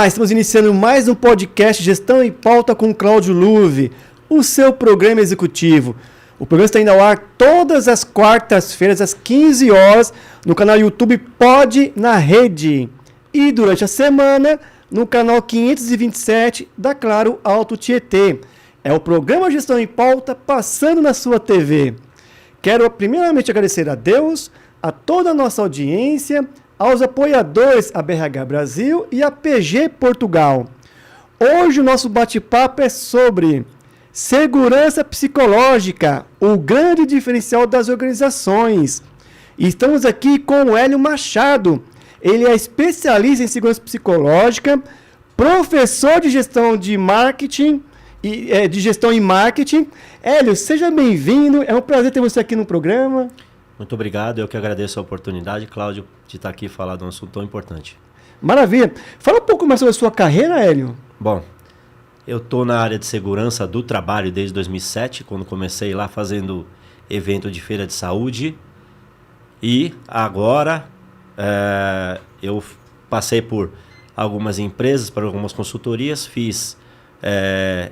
Olá, estamos iniciando mais um podcast Gestão em Pauta com Cláudio Luve, o seu programa executivo. O programa está indo ao ar todas as quartas-feiras, às 15 horas, no canal YouTube Pod na Rede. E durante a semana, no canal 527 da Claro Alto Tietê. É o programa Gestão em Pauta passando na sua TV. Quero primeiramente agradecer a Deus, a toda a nossa audiência, aos apoiadores, a BRH Brasil e a PG Portugal. Hoje o nosso bate-papo é sobre segurança psicológica, o grande diferencial das organizações. E estamos aqui com o Hélio Machado. Ele é especialista em segurança psicológica, professor de gestão de marketing de gestão em marketing. Hélio, seja bem-vindo. É um prazer ter você aqui no programa. Muito obrigado, eu que agradeço a oportunidade, Cláudio, de estar aqui e falar de um assunto tão importante. Maravilha. Fala um pouco mais sobre a sua carreira, Hélio. Bom, eu estou na área de segurança do trabalho desde 2007, quando comecei lá fazendo evento de feira de saúde. E agora eu passei por algumas empresas, por algumas consultorias, fiz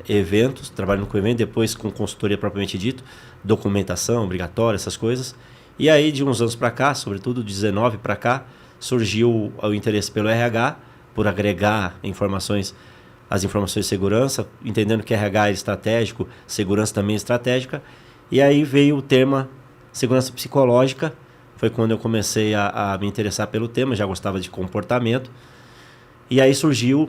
eventos, trabalhando com evento, depois com consultoria propriamente dito, documentação obrigatória, essas coisas. E aí, de uns anos para cá, sobretudo de 19 para cá, surgiu o interesse pelo RH, por agregar as informações de segurança, entendendo que RH é estratégico, segurança também é estratégica. E aí veio o tema segurança psicológica, foi quando eu comecei a me interessar pelo tema, já gostava de comportamento. E aí surgiu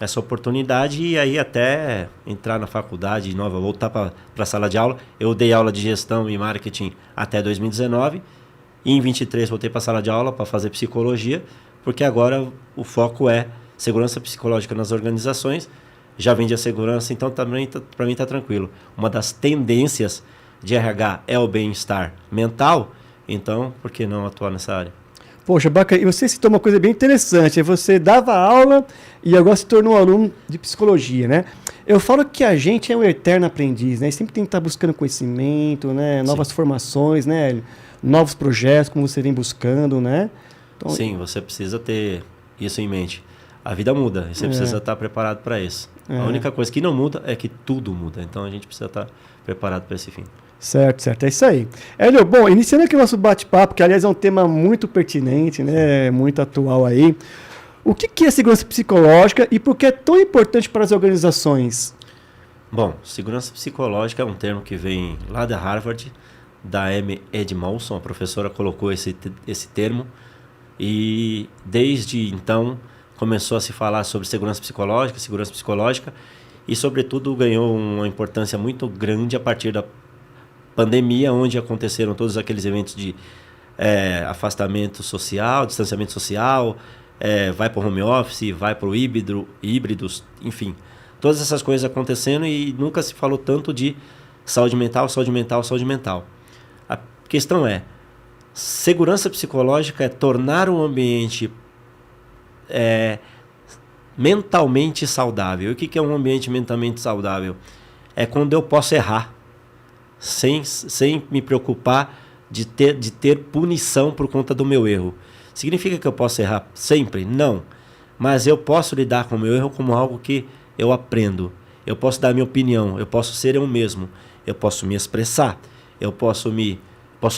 essa oportunidade, e aí até entrar na faculdade de novo, voltar para a sala de aula. Eu dei aula de gestão e marketing até 2019, e em 23 voltei para a sala de aula para fazer psicologia, porque agora o foco é segurança psicológica nas organizações. Já vendi a segurança, então também para mim está tranquilo. Uma das tendências de RH é o bem-estar mental, então por que não atuar nessa área? Poxa, bacana. E você citou uma coisa bem interessante. Você dava aula e agora se tornou aluno de psicologia, né? Eu falo que a gente é um eterno aprendiz, né? Sempre tem que estar buscando conhecimento, né? Novas formações, né? Novos projetos, como você vem buscando, né? Então, sim, você precisa ter isso em mente. A vida muda e você precisa estar preparado para isso. A única coisa que não muda é que tudo muda. Então a gente precisa estar preparado para esse fim. Certo, é isso aí. Hélio, bom, iniciando aqui o nosso bate-papo, que aliás é um tema muito pertinente, né, muito atual aí. O que é segurança psicológica e por que é tão importante para as organizações? Bom, segurança psicológica é um termo que vem lá da Harvard, da Amy Edmondson, a professora colocou esse termo, e desde então começou a se falar sobre segurança psicológica, e sobretudo ganhou uma importância muito grande a partir da pandemia, onde aconteceram todos aqueles eventos de afastamento social, distanciamento social, vai para o home office, vai para o híbridos, enfim. Todas essas coisas acontecendo e nunca se falou tanto de saúde mental. A questão é, segurança psicológica é tornar um ambiente mentalmente saudável. E o que é um ambiente mentalmente saudável? É quando eu posso errar, sem me preocupar de ter punição por conta do meu erro. Significa que eu posso errar sempre? Não. Mas eu posso lidar com o meu erro como algo que eu aprendo. Eu posso dar minha opinião, eu posso ser eu mesmo, eu posso me expressar, eu posso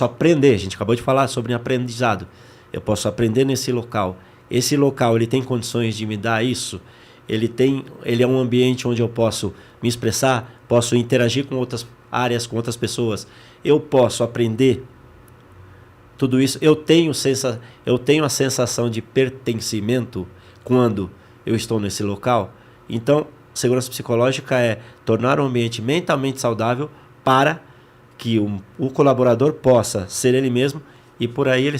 aprender. A gente acabou de falar sobre aprendizado. Eu posso aprender nesse local. Esse local ele tem condições de me dar isso? Ele é um ambiente onde eu posso me expressar, posso interagir com outras áreas, com outras pessoas, eu posso aprender tudo isso, eu tenho a sensação de pertencimento quando eu estou nesse local. Então, segurança psicológica é tornar o ambiente mentalmente saudável para que o colaborador possa ser ele mesmo e por aí ele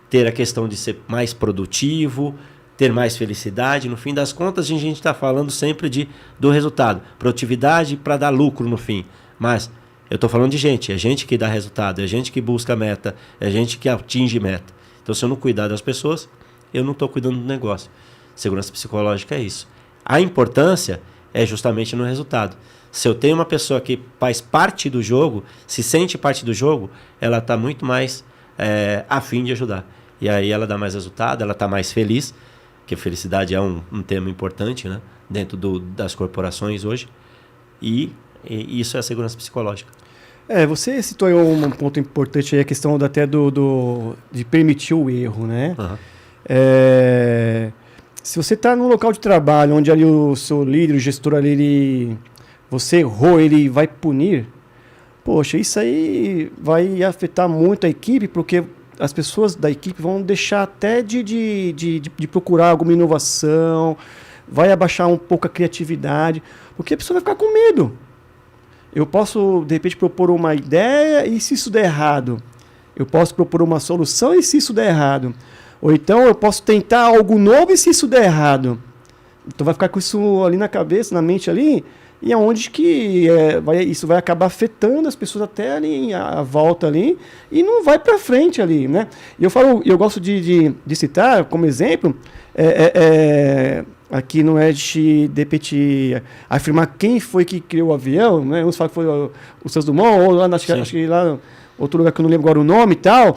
ter a questão de ser mais produtivo, ter mais felicidade. No fim das contas, a gente está falando sempre do resultado. Produtividade para dar lucro no fim. Mas eu estou falando de gente. É gente que dá resultado. É gente que busca meta. É gente que atinge meta. Então, se eu não cuidar das pessoas, eu não estou cuidando do negócio. Segurança psicológica é isso. A importância é justamente no resultado. Se eu tenho uma pessoa que faz parte do jogo, se sente parte do jogo, ela está muito mais afim de ajudar. E aí ela dá mais resultado, ela está mais feliz. que a felicidade é um tema importante, né? Dentro das corporações hoje. E isso é a segurança psicológica. Você citou aí um ponto importante aí, a questão até de permitir o erro, né? Uhum. Se você está num local de trabalho onde ali o seu líder, o gestor ali, você errou, ele vai punir, poxa, isso aí vai afetar muito a equipe, porque as pessoas da equipe vão deixar até de procurar alguma inovação, vai abaixar um pouco a criatividade, porque a pessoa vai ficar com medo. Eu posso, de repente, propor uma ideia e se isso der errado? Eu posso propor uma solução e se isso der errado? Ou então eu posso tentar algo novo e se isso der errado? Então vai ficar com isso ali na cabeça, na mente ali, e aonde que isso vai acabar afetando as pessoas até ali, a volta ali, e não vai para frente ali, né? E eu gosto de citar como exemplo, aqui não é de repente afirmar quem foi que criou o avião, né? Uns falam que foi o Santos Dumont, ou lá, acho que lá outro lugar que eu não lembro agora o nome e tal,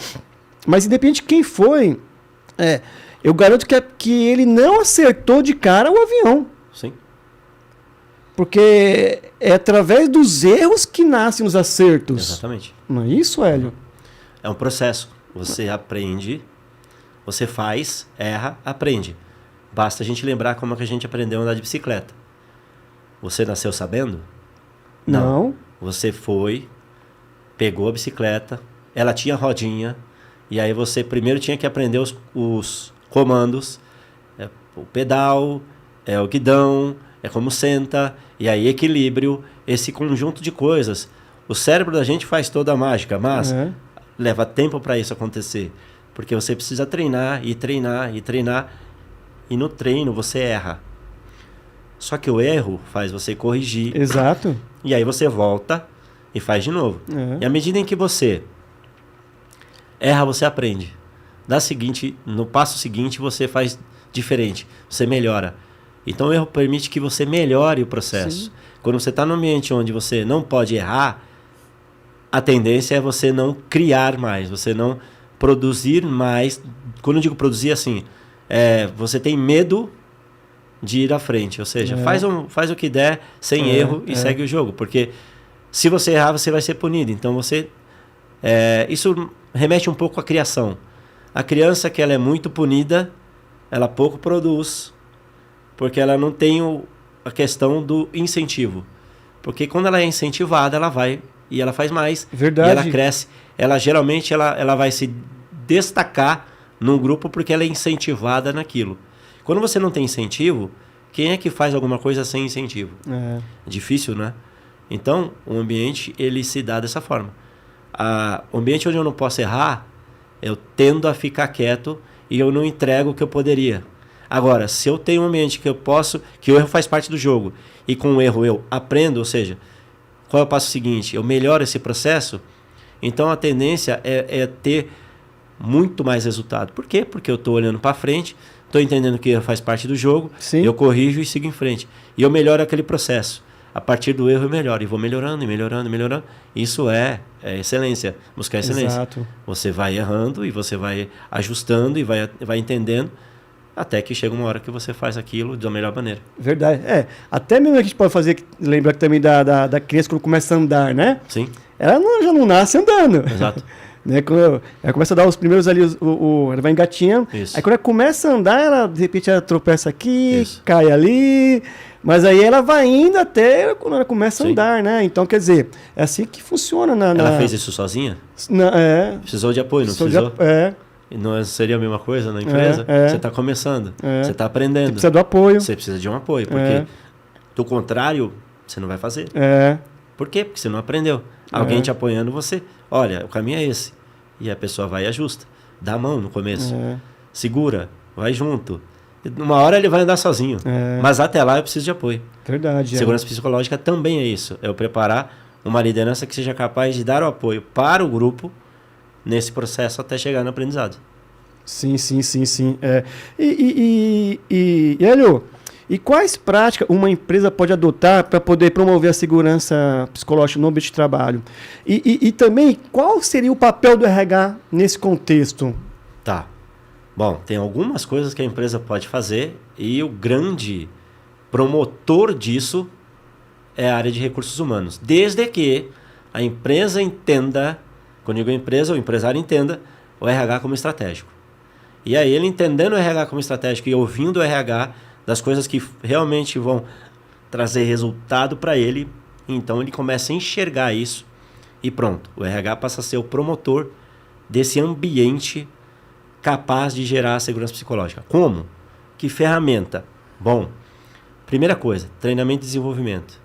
mas independente de quem foi, eu garanto que ele não acertou de cara o avião. Sim. Porque é através dos erros que nascem os acertos. Exatamente. Não é isso, Hélio? É um processo. Você aprende, você faz, erra, aprende. Basta a gente lembrar como é que a gente aprendeu a andar de bicicleta. Você nasceu sabendo? Não. Você foi, pegou a bicicleta, ela tinha rodinha, e aí você primeiro tinha que aprender os comandos, o pedal, o guidão, como senta, e aí equilíbrio, esse conjunto de coisas. O cérebro da gente faz toda a mágica, mas leva tempo para isso acontecer, porque você precisa treinar e treinar e treinar, e no treino você erra. Só que o erro faz você corrigir. Exato. E aí você volta e faz de novo. E à medida em que você erra, você aprende. No passo seguinte, você faz diferente. Você melhora. Então, o erro permite que você melhore o processo. Sim. Quando você está num ambiente onde você não pode errar, a tendência é você não criar mais, você não produzir mais. Quando eu digo produzir, assim, você tem medo de ir à frente. Ou seja, faz o que der, sem erro, e segue o jogo. Porque se você errar, você vai ser punido. Então, isso remete um pouco à criação. A criança que ela é muito punida, ela pouco produz, porque ela não tem a questão do incentivo. Porque quando ela é incentivada, ela vai e ela faz mais. Verdade. E ela cresce. Geralmente ela vai se destacar num grupo porque ela é incentivada naquilo. Quando você não tem incentivo, quem é que faz alguma coisa sem incentivo? É difícil, né? Então, o ambiente ele se dá dessa forma. O ambiente onde eu não posso errar, eu tendo a ficar quieto e eu não entrego o que eu poderia. Agora, se eu tenho um ambiente que que o erro faz parte do jogo, e com o erro eu aprendo, ou seja, qual é o passo seguinte? Eu melhoro esse processo, então a tendência é ter muito mais resultado. Por quê? Porque eu estou olhando para frente, estou entendendo que o erro faz parte do jogo, eu corrijo e sigo em frente. E eu melhoro aquele processo. A partir do erro eu melhoro, e vou melhorando, e melhorando, e melhorando. Isso é excelência, buscar excelência. Exato. Você vai errando, e você vai ajustando, e vai entendendo, até que chega uma hora que você faz aquilo da melhor maneira. Verdade. Até mesmo a gente pode fazer, lembrar também da criança quando começa a andar, né? Sim. Ela já não nasce andando. Exato. Né? Quando ela começa a dar os primeiros ali, ela vai engatinhando. Isso. Aí quando ela começa a andar, ela, de repente ela tropeça aqui, cai ali, mas aí ela vai indo até quando ela começa a andar, né? Então, quer dizer, é assim que funciona. Ela fez isso sozinha? Precisou de apoio, não precisou? Não seria a mesma coisa na empresa? Você está começando, você está aprendendo. Você precisa do apoio. Você precisa de um apoio, porque do contrário, você não vai fazer. Por quê? Porque você não aprendeu. Alguém te apoiando, você, olha, o caminho é esse. E a pessoa vai e ajusta. Dá a mão no começo. Segura, vai junto. Uma hora ele vai andar sozinho. Mas até lá eu preciso de apoio. Verdade. Segurança psicológica também é isso. É eu preparar uma liderança que seja capaz de dar o apoio para o grupo nesse processo até chegar no aprendizado. Sim. E Hélio, e quais práticas uma empresa pode adotar para poder promover a segurança psicológica no ambiente de trabalho? E também, qual seria o papel do RH nesse contexto? Tá. Bom, tem algumas coisas que a empresa pode fazer e o grande promotor disso é a área de recursos humanos. Desde que a empresa entenda, quando eu digo empresa, o empresário entenda o RH como estratégico. E aí ele entendendo o RH como estratégico e ouvindo o RH das coisas que realmente vão trazer resultado para ele, então ele começa a enxergar isso e pronto. O RH passa a ser o promotor desse ambiente capaz de gerar a segurança psicológica. Como? Que ferramenta? Bom, primeira coisa, treinamento e desenvolvimento.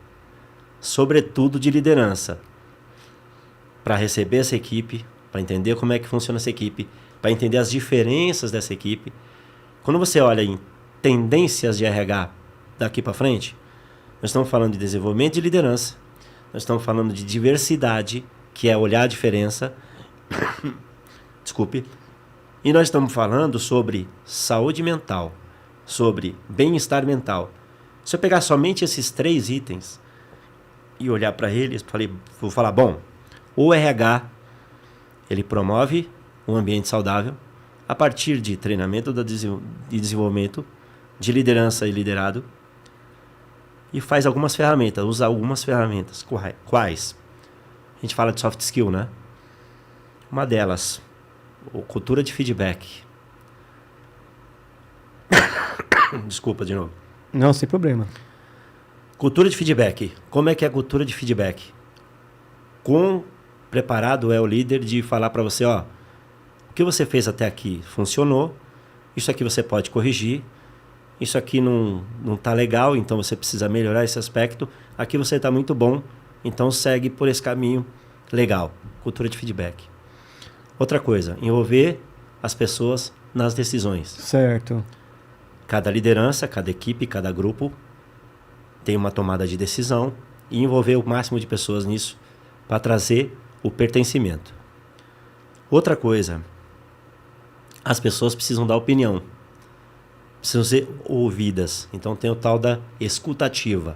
Sobretudo de liderança. Para receber essa equipe, para entender como é que funciona essa equipe, para entender as diferenças dessa equipe. Quando você olha em tendências de RH daqui para frente, nós estamos falando de desenvolvimento de liderança, nós estamos falando de diversidade, que é olhar a diferença, desculpe, e nós estamos falando sobre saúde mental, sobre bem-estar mental. Se eu pegar somente esses 3 itens e olhar para eles, vou falar, bom, o RH, ele promove um ambiente saudável a partir de treinamento e desenvolvimento, de liderança e liderado, e faz algumas ferramentas, usa algumas ferramentas. Quais? A gente fala de soft skill, né? Uma delas, cultura de feedback. Desculpa de novo. Não, sem problema. Cultura de feedback. Como é que é a cultura de feedback? Quão preparado é o líder de falar para você, ó, o que você fez até aqui funcionou, isso aqui você pode corrigir, isso aqui não está legal, então você precisa melhorar esse aspecto, aqui você está muito bom, então segue por esse caminho legal. Cultura de feedback. Outra coisa, envolver as pessoas nas decisões. Certo. Cada liderança, cada equipe, cada grupo tem uma tomada de decisão e envolver o máximo de pessoas nisso para trazer o pertencimento. Outra coisa, as pessoas precisam dar opinião, precisam ser ouvidas. Então tem o tal da escutativa.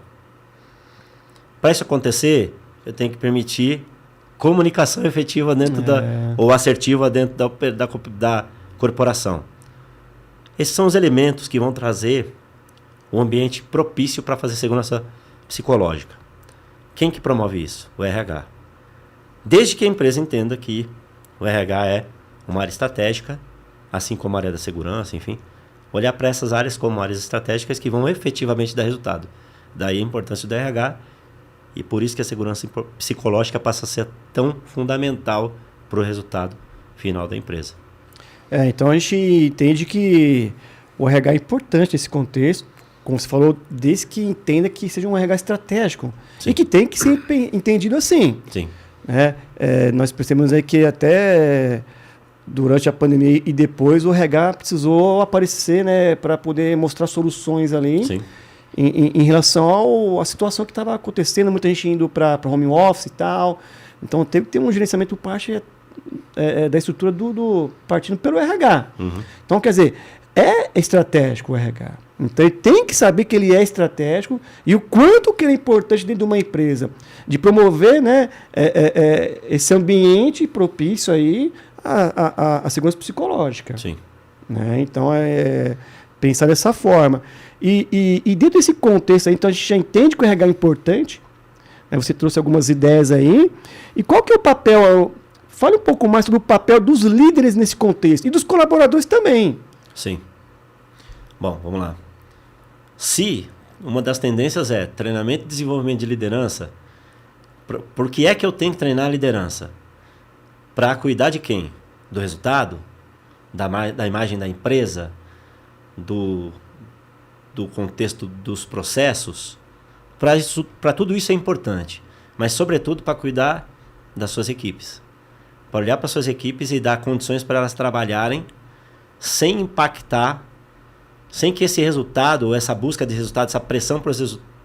Para isso acontecer, eu tenho que permitir comunicação efetiva dentro ou assertiva dentro da corporação. Esses são os elementos que vão trazer um ambiente propício para fazer segurança psicológica. Quem que promove isso? O RH. Desde que a empresa entenda que o RH é uma área estratégica, assim como a área da segurança, enfim, olhar para essas áreas como áreas estratégicas que vão efetivamente dar resultado. Daí a importância do RH e por isso que a segurança psicológica passa a ser tão fundamental para o resultado final da empresa. Então a gente entende que o RH é importante nesse contexto, como você falou, desde que entenda que seja um RH estratégico. Sim. E que tem que ser entendido assim. Sim. Nós percebemos aí que até durante a pandemia e depois o RH precisou aparecer, né, para poder mostrar soluções ali. Sim. Em relação à situação que estava acontecendo, muita gente indo para home office e tal. Então teve que ter um gerenciamento parte da estrutura partindo pelo RH. Uhum. Então, quer dizer, é estratégico o RH. Então ele tem que saber que ele é estratégico e o quanto que ele é importante dentro de uma empresa, de promover, né, esse ambiente propício aí à segurança psicológica. Sim. Né? Então, pensar dessa forma. E dentro desse contexto aí, então a gente já entende que o RH é importante, né? Você trouxe algumas ideias aí. E qual que é o papel? Fale um pouco mais sobre o papel dos líderes nesse contexto e dos colaboradores também. Sim. Bom, vamos lá. Se uma das tendências é treinamento e desenvolvimento de liderança, por que é que eu tenho que treinar a liderança? Para cuidar de quem? Do resultado? Da imagem da empresa? Do contexto dos processos? Para tudo isso é importante. Mas, sobretudo, para cuidar das suas equipes. Para olhar para suas equipes e dar condições para elas trabalharem sem impactar, sem que esse resultado, ou essa busca de resultado, essa pressão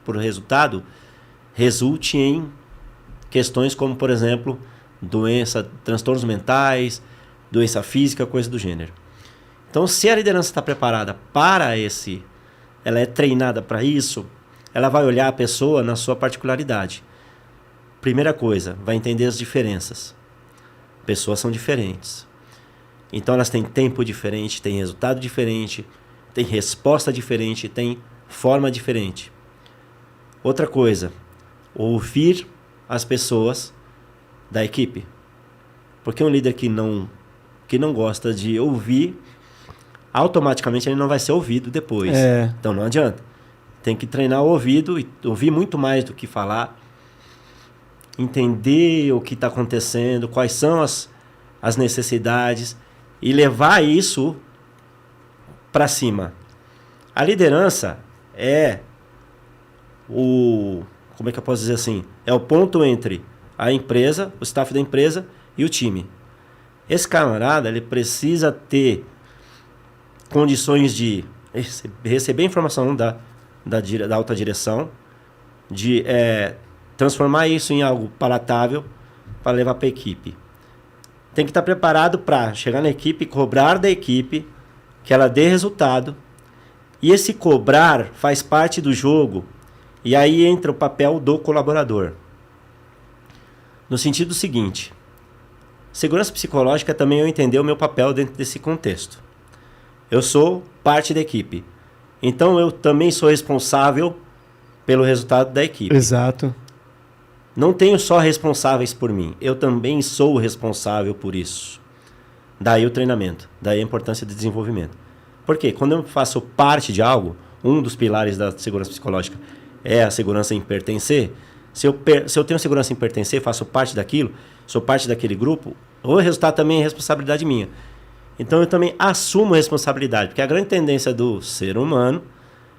por resultado, resulte em questões como, por exemplo, transtornos mentais, doença física, coisa do gênero. Então, se a liderança está preparada para ela é treinada para isso, ela vai olhar a pessoa na sua particularidade. Primeira coisa, vai entender as diferenças. Pessoas são diferentes. Então elas têm tempo diferente, têm resultado diferente, têm resposta diferente, têm forma diferente. Outra coisa, ouvir as pessoas da equipe. Porque um líder que não gosta de ouvir, automaticamente ele não vai ser ouvido depois. Então não adianta. Tem que treinar o ouvido e ouvir muito mais do que falar. Entender o que está acontecendo, quais são as necessidades e levar isso para cima. A liderança é como é que eu posso dizer assim? É o ponto entre a empresa, o staff da empresa e o time. Esse camarada, ele precisa ter condições de receber informação da alta direção, de transformar isso em algo palatável para levar para a equipe. Tem que estar preparado para chegar na equipe, cobrar da equipe que ela dê resultado. E esse cobrar faz parte do jogo. E aí entra o papel do colaborador. No sentido seguinte, segurança psicológica também eu entender o meu papel dentro desse contexto. Eu sou parte da equipe. Então eu também sou responsável pelo resultado da equipe. Exato. Não tenho só responsáveis por mim. Eu também sou responsável por isso. Daí o treinamento. Daí a importância do desenvolvimento. Por quê? Quando eu faço parte de algo, um dos pilares da segurança psicológica é a segurança em pertencer. Se eu tenho segurança em pertencer, faço parte daquilo, sou parte daquele grupo, o resultado também é responsabilidade minha. Então eu também assumo responsabilidade. Porque a grande tendência do ser humano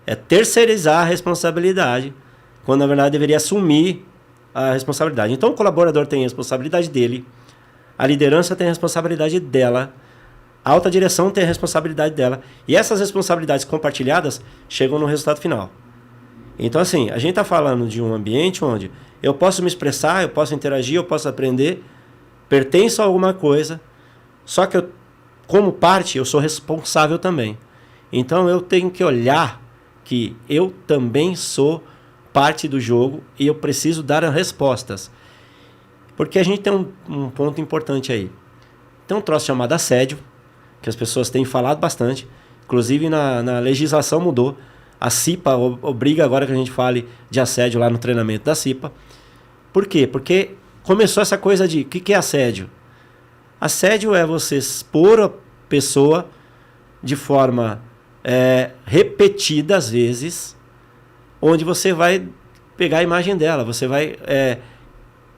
é terceirizar a responsabilidade, quando na verdade deveria assumir a responsabilidade. Então o colaborador tem a responsabilidade dele, a liderança tem a responsabilidade dela, a alta direção tem a responsabilidade dela, e essas responsabilidades compartilhadas chegam no resultado final. Então assim, a gente está falando de um ambiente onde eu posso me expressar, eu posso interagir, eu posso aprender, pertenço a alguma coisa, só que eu, como parte, eu sou responsável também. Então eu tenho que olhar que eu também sou parte do jogo e eu preciso dar as respostas. Porque a gente tem um ponto importante aí. Tem um troço chamado assédio, que as pessoas têm falado bastante. Inclusive na legislação mudou. A CIPA obriga agora que a gente fale de assédio lá no treinamento da CIPA. Por quê? Porque começou essa coisa de... O que é assédio? Assédio é você expor a pessoa de forma repetida, às vezes, onde você vai pegar a imagem dela, você vai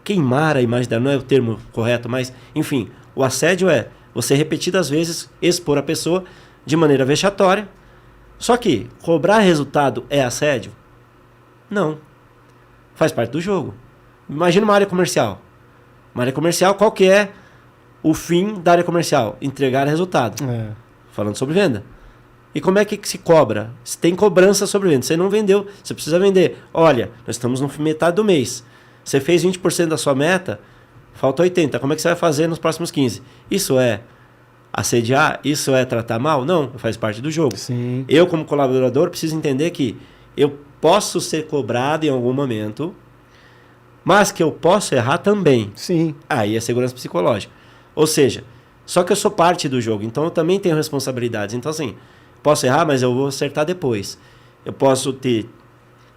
queimar a imagem dela, não é o termo correto, mas, enfim, o assédio é você repetidas vezes expor a pessoa de maneira vexatória. Só que cobrar resultado é assédio? Não. Faz parte do jogo. Imagina uma área comercial. Uma área comercial, qual que é o fim da área comercial? Entregar resultado. Falando sobre venda. E como é que se cobra? Se tem cobrança sobre venda. Você não vendeu, você precisa vender. Olha, nós estamos na metade do mês. Você fez 20% da sua meta, falta 80%. Como é que você vai fazer nos próximos 15%? Isso é assediar? Isso é tratar mal? Não, faz parte do jogo. Sim. Eu, como colaborador, preciso entender que eu posso ser cobrado em algum momento, mas que eu posso errar também. Sim. Aí é segurança psicológica. Ou seja, só que eu sou parte do jogo, então eu também tenho responsabilidades. Então, assim, posso errar, mas eu vou acertar depois. Eu posso ter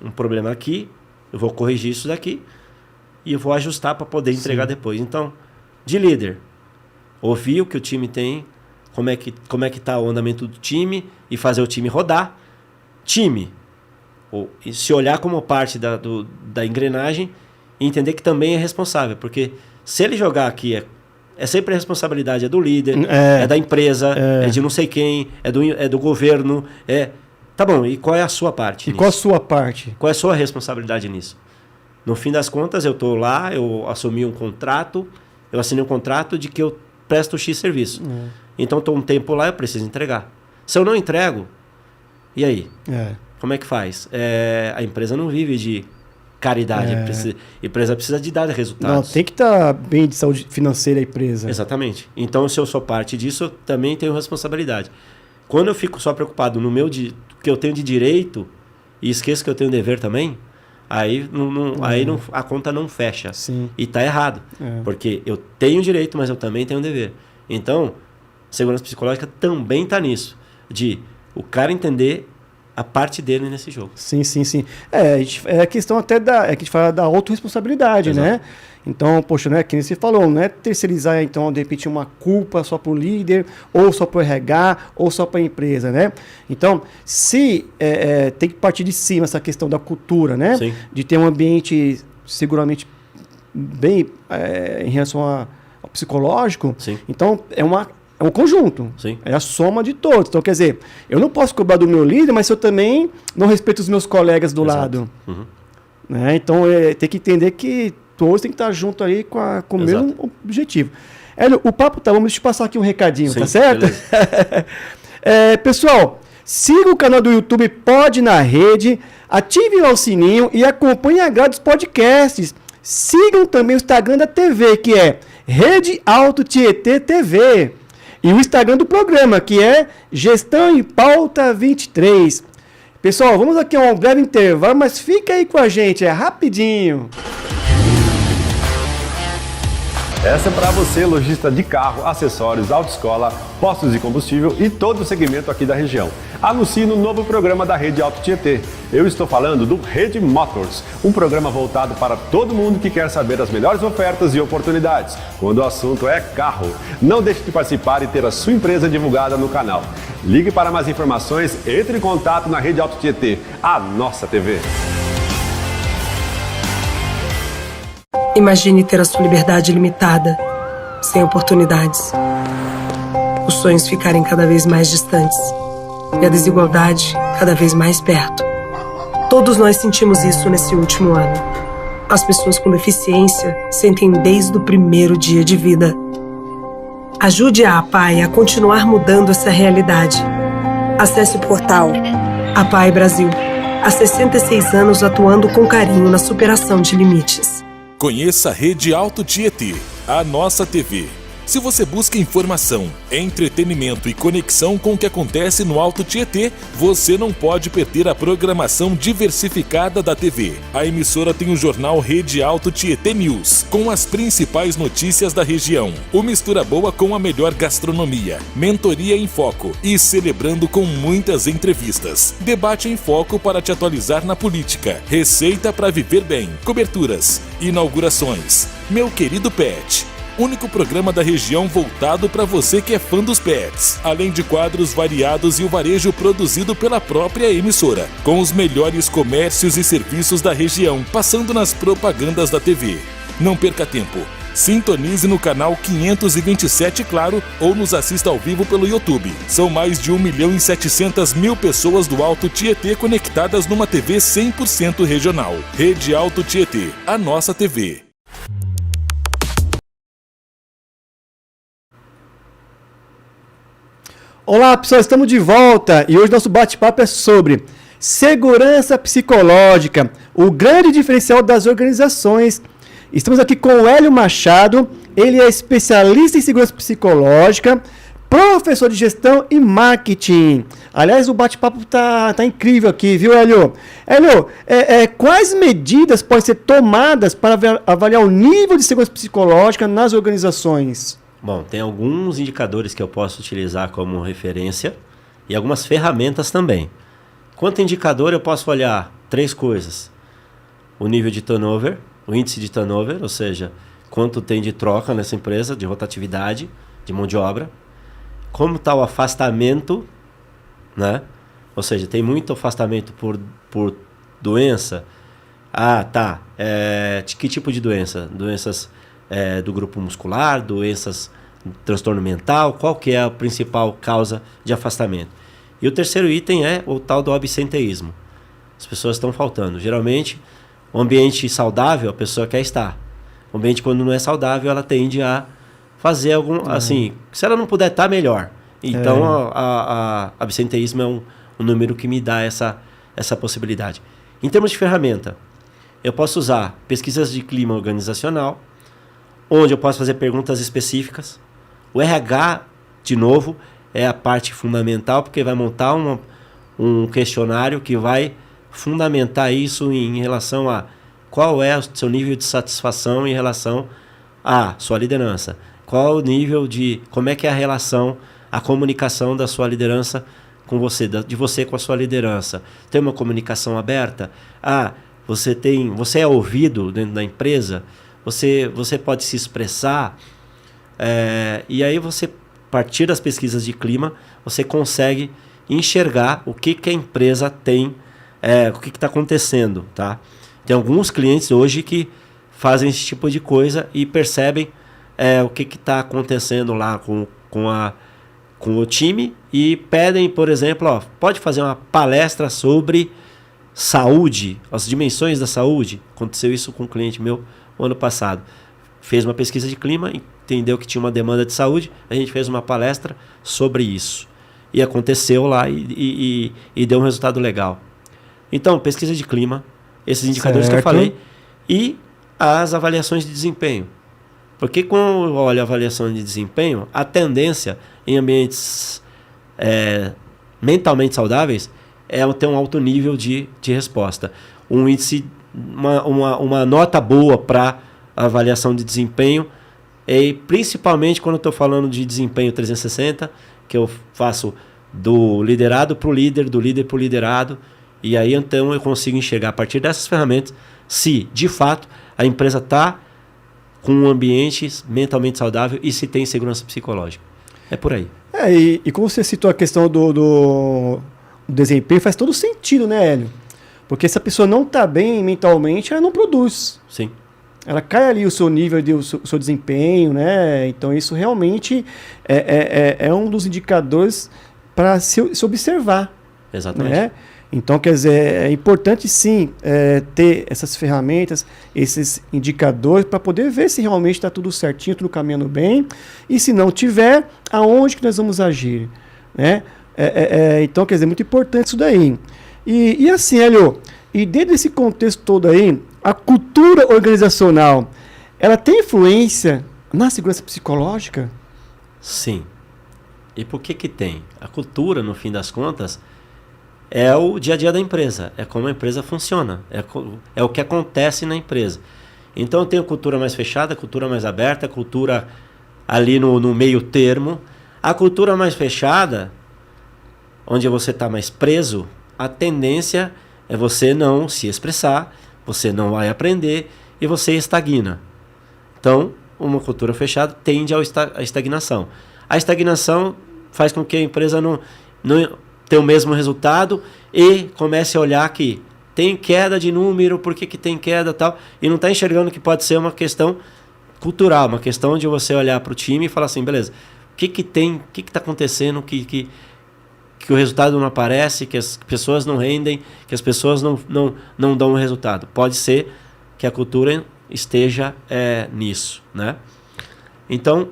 um problema aqui, eu vou corrigir isso daqui e eu vou ajustar para poder entregar depois. Então, de líder, ouvir o que o time tem, como é que está o andamento do time e fazer o time rodar. Time, e se olhar como parte da engrenagem e entender que também é responsável. Porque se ele jogar aqui, é sempre a responsabilidade do líder, é da empresa, é de não sei quem, é do governo. Tá bom, e qual é a sua parte nisso? Qual a sua parte? Qual é a sua responsabilidade nisso? No fim das contas, eu estou lá, eu assumi um contrato, eu assinei um contrato de que eu presto X serviço. Então, estou um tempo lá, eu preciso entregar. Se eu não entrego, e aí? Como é que faz? A empresa não vive de caridade, a empresa precisa de dar resultados. Não, tem que estar bem de saúde financeira a empresa. Exatamente. Então, se eu sou parte disso, eu também tenho responsabilidade. Quando eu fico só preocupado no meu que eu tenho de direito e esqueço que eu tenho dever também, aí a conta não fecha. Sim. E está errado. Porque eu tenho direito, mas eu também tenho dever. Então, Segurança psicológica também está nisso, de o cara entender a parte dele nesse jogo. Sim. É a questão até que a gente fala da autorresponsabilidade, né? Então, poxa, né, que você falou, não é terceirizar, então, de repente, uma culpa só para o líder, ou só para o RH, ou só para a empresa, né? Então, se tem que partir de cima essa questão da cultura, né? Sim. De ter um ambiente seguramente bem em relação ao psicológico. Sim. Então, é um conjunto. Sim. É a soma de todos. Então, quer dizer, eu não posso cobrar do meu líder, mas se eu também não respeito os meus colegas do lado. Uhum. Né? Então, tem que entender que todos têm que estar junto aí com o mesmo objetivo. Hélio, o papo tá bom, deixa eu passar aqui um recadinho, Sim, tá certo? Pessoal, siga o canal do YouTube Pod na Rede, ative lá o sininho e acompanhe a grade dos podcasts. Sigam também o Instagram da TV, que é Rede Alto Tietê TV. E o Instagram do programa, que é Gestão em Pauta 23. Pessoal, vamos aqui a um breve intervalo, mas fica aí com a gente, é rapidinho. Essa é para você, lojista de carro, acessórios, autoescola, postos de combustível e todo o segmento aqui da região. Anuncie no novo programa da Rede Alto Tietê. Eu estou falando do Rede Motors, um programa voltado para todo mundo que quer saber as melhores ofertas e oportunidades, quando o assunto é carro. Não deixe de participar e ter a sua empresa divulgada no canal. Ligue para mais informações, entre em contato na Rede Alto Tietê, a nossa TV. Imagine ter a sua liberdade limitada, sem oportunidades. Os sonhos ficarem cada vez mais distantes e a desigualdade cada vez mais perto. Todos nós sentimos isso nesse último ano. As pessoas com deficiência sentem desde o primeiro dia de vida. Ajude a APAE a continuar mudando essa realidade. Acesse o portal APAE Brasil. Há 66 anos atuando com carinho na superação de limites. Conheça a Rede Alto Tietê, a nossa TV. Se você busca informação, entretenimento e conexão com o que acontece no Alto Tietê, você não pode perder a programação diversificada da TV. A emissora tem o jornal Rede Alto Tietê News, com as principais notícias da região. O Mistura Boa com a melhor gastronomia, mentoria em foco e celebrando com muitas entrevistas. Debate em foco para te atualizar na política, receita para viver bem, coberturas, inaugurações. Meu querido Pet. Único programa da região voltado para você que é fã dos pets, além de quadros variados e o varejo produzido pela própria emissora, com os melhores comércios e serviços da região, passando nas propagandas da TV. Não perca tempo. Sintonize no canal 527 Claro ou nos assista ao vivo pelo YouTube. São mais de 1.700.000 pessoas do Alto Tietê conectadas numa TV 100% regional. Rede Alto Tietê, a nossa TV. Olá pessoal, estamos de volta e hoje nosso bate-papo é sobre segurança psicológica, o grande diferencial das organizações. Estamos aqui com o Hélio Machado, ele é especialista em segurança psicológica, professor de gestão e marketing. Aliás, o bate-papo tá incrível aqui, viu, Hélio? Hélio, quais medidas podem ser tomadas para avaliar o nível de segurança psicológica nas organizações? Bom, tem alguns indicadores que eu posso utilizar como referência e algumas ferramentas também. Quanto indicador, eu posso olhar 3 coisas. O nível de turnover, o índice de turnover, ou seja, quanto tem de troca nessa empresa, de rotatividade, de mão de obra. Como está o afastamento, né? Ou seja, tem muito afastamento por doença. Ah, tá. Que tipo de doença? Doenças do grupo muscular, doenças, transtorno mental, qual que é a principal causa de afastamento. E o terceiro item é o tal do absenteísmo. As pessoas estão faltando. Geralmente, o ambiente saudável, a pessoa quer estar. O ambiente, quando não é saudável, ela tende a fazer algum... Assim, se ela não puder estar, melhor. Então, a absenteísmo é um número que me dá essa possibilidade. Em termos de ferramenta, eu posso usar pesquisas de clima organizacional, onde eu posso fazer perguntas específicas. O RH, de novo, é a parte fundamental, porque vai montar um questionário que vai fundamentar isso em relação a qual é o seu nível de satisfação em relação à sua liderança. Qual o nível de... Como é que é a relação a comunicação da sua liderança com você, de você com a sua liderança. Tem uma comunicação aberta? Você é ouvido dentro da empresa? Você pode se expressar? E aí você, a partir das pesquisas de clima, você consegue enxergar o que a empresa tem, o que está acontecendo, tá? Tem alguns clientes hoje que fazem esse tipo de coisa e percebem o que está acontecendo lá com o time e pedem, por exemplo, pode fazer uma palestra sobre saúde, as dimensões da saúde. Aconteceu isso com um cliente meu no ano passado. Fez uma pesquisa de clima, entendeu que tinha uma demanda de saúde, a gente fez uma palestra sobre isso. E aconteceu lá e deu um resultado legal. Então, pesquisa de clima, esses indicadores que eu falei, e as avaliações de desempenho. Porque quando eu olho a avaliação de desempenho, a tendência em ambientes mentalmente saudáveis é ter um alto nível de resposta. Um índice, uma nota boa para avaliação de desempenho, e principalmente quando eu estou falando de desempenho 360, que eu faço do liderado para o líder, do líder para o liderado, e aí então eu consigo enxergar a partir dessas ferramentas se, de fato, a empresa está com um ambiente mentalmente saudável e se tem segurança psicológica. É por aí. E como você citou a questão do desempenho, faz todo sentido, né, Hélio? Porque se a pessoa não está bem mentalmente, ela não produz. Sim. Ela cai ali o seu nível, o seu desempenho, né? Então isso realmente é um dos indicadores para se observar. Exatamente. Né? Então, quer dizer, é importante sim ter essas ferramentas, esses indicadores, para poder ver se realmente está tudo certinho, tudo caminhando bem. E se não tiver, aonde que nós vamos agir? Né? Então, quer dizer, muito importante isso daí. E assim, Hélio, e dentro desse contexto todo aí, a cultura organizacional, ela tem influência na segurança psicológica? Sim. E por que tem? A cultura, no fim das contas, é o dia a dia da empresa, é como a empresa funciona, é o que acontece na empresa. Então eu tenho cultura mais fechada, cultura mais aberta, cultura ali no meio termo. A cultura mais fechada, onde você está mais preso, a tendência é você não se expressar, você não vai aprender e você estagna. Então, uma cultura fechada tende à estagnação. A estagnação faz com que a empresa não tenha o mesmo resultado e comece a olhar que tem queda de número, por que tem queda e tal, e não está enxergando que pode ser uma questão cultural, uma questão de você olhar para o time e falar assim, beleza, o que está acontecendo que o resultado não aparece, que as pessoas não rendem, que as pessoas não dão o resultado. Pode ser que a cultura esteja nisso, né? Então,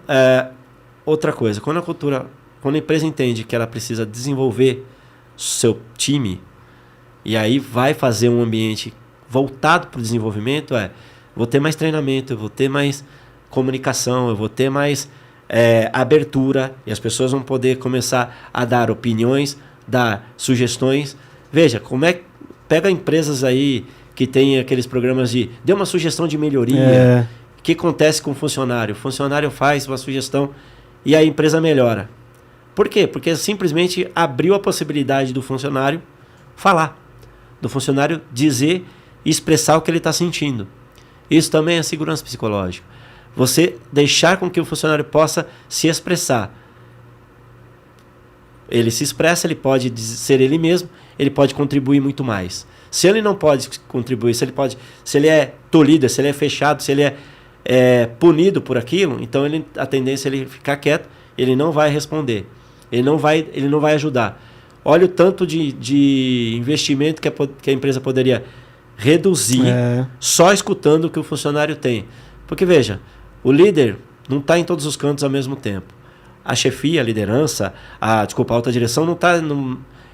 outra coisa, quando a empresa entende que ela precisa desenvolver seu time, e aí vai fazer um ambiente voltado para o desenvolvimento, vou ter mais treinamento, eu vou ter mais comunicação, eu vou ter mais abertura, e as pessoas vão poder começar a dar opiniões, dar sugestões. Veja, pega empresas aí que tem aqueles programas de dê uma sugestão de melhoria. O que acontece com o funcionário? O funcionário faz uma sugestão e a empresa melhora. Por quê? Porque simplesmente abriu a possibilidade do funcionário falar, do funcionário dizer e expressar o que ele está sentindo. Isso também é segurança psicológica. Você deixar com que o funcionário possa se expressar. Ele se expressa, ele pode ser ele mesmo, ele pode contribuir muito mais. Se ele não pode contribuir, se ele é tolhido, se ele é fechado, se ele é punido por aquilo, então a tendência é ele ficar quieto, ele não vai responder, ele não vai ajudar. Olha o tanto de investimento que a empresa poderia reduzir só escutando o que o funcionário tem. Porque veja, o líder não está em todos os cantos ao mesmo tempo. A chefia, a liderança, a alta direção não está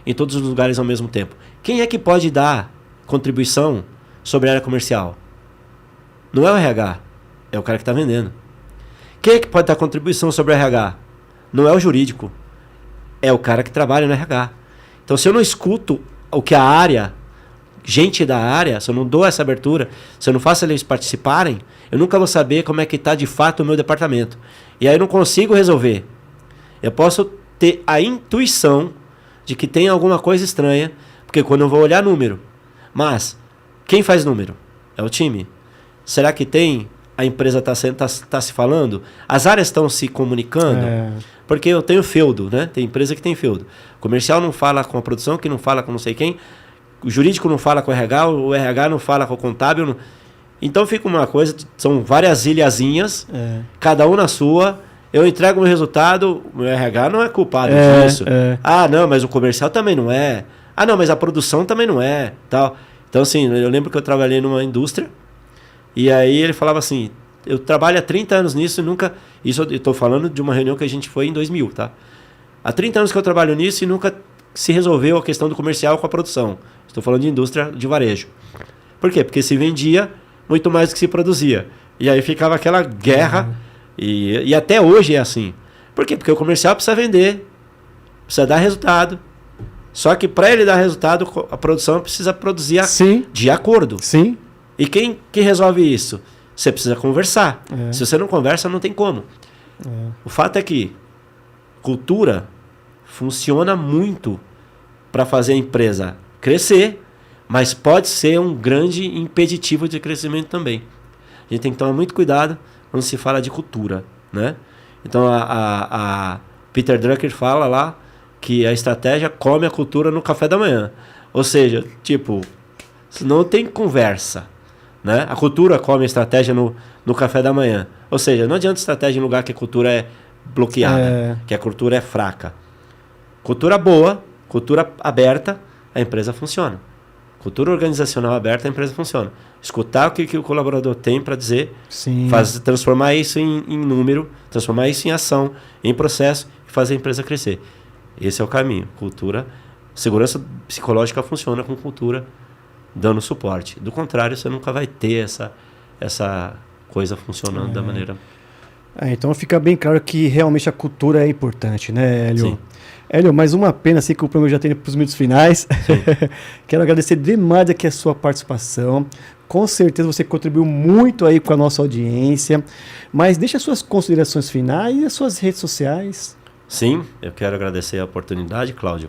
em todos os lugares ao mesmo tempo. Quem é que pode dar contribuição sobre a área comercial? Não é o RH, é o cara que está vendendo. Quem é que pode dar contribuição sobre o RH? Não é o jurídico, é o cara que trabalha no RH. Então, se eu não escuto o que a área, gente da área, se eu não dou essa abertura, se eu não faço eles participarem, eu nunca vou saber como é que está de fato o meu departamento. E aí eu não consigo resolver. Eu posso ter a intuição de que tem alguma coisa estranha, porque quando eu vou olhar número, mas quem faz número? É o time. Será que tem? A empresa está se falando? As áreas estão se comunicando? Porque eu tenho feudo, né? Tem empresa que tem feudo. O comercial não fala com a produção, que não fala com não sei quem. O jurídico não fala com o RH não fala com o contábil. Não... Então fica uma coisa, são várias ilhazinhas, cada um na sua. Eu entrego um resultado, o RH não é culpado disso. Ah, não, mas o comercial também não é. Ah, não, mas a produção também não é. Tal. Então, assim, eu lembro que eu trabalhei numa indústria, e aí ele falava assim, eu trabalho há 30 anos nisso e nunca... Isso eu estou falando de uma reunião que a gente foi em 2000, tá? Há 30 anos que eu trabalho nisso e nunca se resolveu a questão do comercial com a produção. Estou falando de indústria de varejo. Por quê? Porque se vendia muito mais do que se produzia. E aí ficava aquela guerra, e até hoje é assim. Por quê? Porque o comercial precisa vender, precisa dar resultado. Só que para ele dar resultado, a produção precisa produzir de acordo. Sim. E quem que resolve isso? Você precisa conversar. Se você não conversa, não tem como. O fato é que cultura funciona muito para fazer a empresa crescer, mas pode ser um grande impeditivo de crescimento também. A gente tem que tomar muito cuidado quando se fala de cultura, né? Então, a Peter Drucker fala lá que a estratégia come a cultura no café da manhã. Ou seja, tipo, não tem conversa, né? A cultura come a estratégia no café da manhã. Ou seja, não adianta estratégia em lugar que a cultura é bloqueada, que a cultura é fraca. Cultura boa, cultura aberta, a empresa funciona. Cultura organizacional aberta, a empresa funciona. Escutar o que o colaborador tem para dizer, transformar isso em número, transformar isso em ação, em processo e fazer a empresa crescer. Esse é o caminho. Cultura, segurança psicológica funciona com cultura dando suporte. Do contrário, você nunca vai ter essa coisa funcionando da maneira... Então fica bem claro que realmente a cultura é importante, né, Hélio? Sim. Hélio, mais uma pena assim, que o programa já tem para os minutos finais. Quero agradecer demais aqui a sua participação. Com certeza você contribuiu muito aí com a nossa audiência. Mas deixa as suas considerações finais e as suas redes sociais. Sim, eu quero agradecer a oportunidade, Cláudio,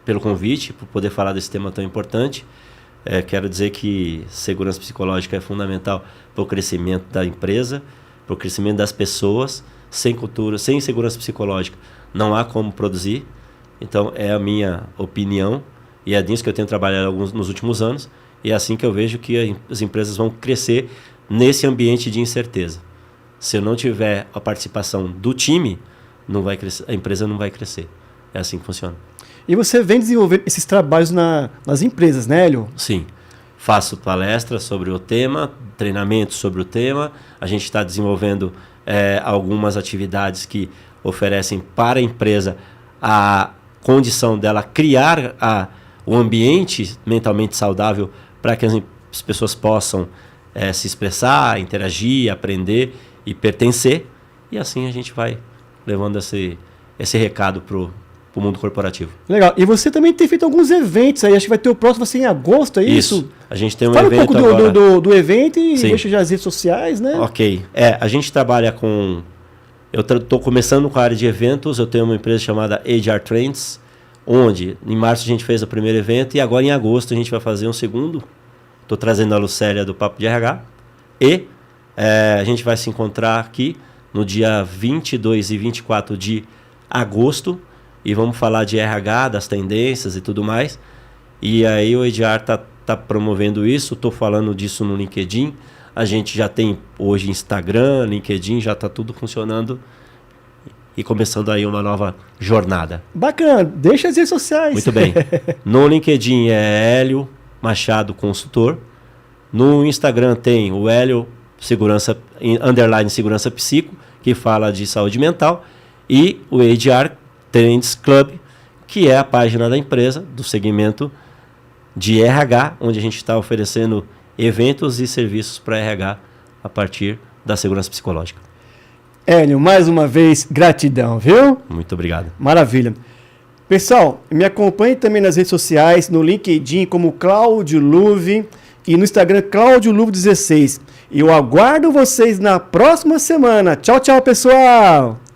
pelo convite, por poder falar desse tema tão importante. Quero dizer que segurança psicológica é fundamental para o crescimento da empresa, para o crescimento das pessoas. Sem cultura, sem segurança psicológica, não há como produzir. Então, é a minha opinião e é nisso que eu tenho trabalhado nos últimos anos. E é assim que eu vejo que as empresas vão crescer nesse ambiente de incerteza. Se eu não tiver a participação do time, não vai crescer, a empresa não vai crescer. É assim que funciona. E você vem desenvolver esses trabalhos nas empresas, né, Hélio? Sim. Faço palestras sobre o tema, treinamentos sobre o tema. A gente está desenvolvendo algumas atividades que oferecem para a empresa a condição dela criar o ambiente mentalmente saudável para que as pessoas possam se expressar, interagir, aprender e pertencer. E assim a gente vai levando esse recado para o mundo corporativo. Legal. E você também tem feito alguns eventos aí. Acho que vai ter o próximo em agosto, é isso? A gente tem um Fala evento um pouco agora. do evento e Sim. deixa já as redes sociais, né? Ok. A gente trabalha com... Eu estou começando com a área de eventos. Eu tenho uma empresa chamada HR Trends, onde em março a gente fez o primeiro evento e agora em agosto a gente vai fazer um segundo. Estou trazendo a Lucélia do Papo de RH. E a gente vai se encontrar aqui no dia 22 e 24 de agosto e vamos falar de RH, das tendências e tudo mais. E aí o HR está promovendo isso. Estou falando disso no LinkedIn. A gente já tem hoje Instagram, LinkedIn, já está tudo funcionando e começando aí uma nova jornada. Bacana, deixa as redes sociais. Muito bem. No LinkedIn é Hélio Machado Consultor. No Instagram tem o Hélio Segurança Psico, que fala de saúde mental, e o HR Trends Club, que é a página da empresa, do segmento de RH, onde a gente está oferecendo eventos e serviços para RH a partir da segurança psicológica. Hélio, mais uma vez, gratidão, viu? Muito obrigado. Maravilha. Pessoal, me acompanhe também nas redes sociais, no LinkedIn como Cláudio Luve e no Instagram CláudioLuvo16. Eu aguardo vocês na próxima semana. Tchau, tchau, pessoal!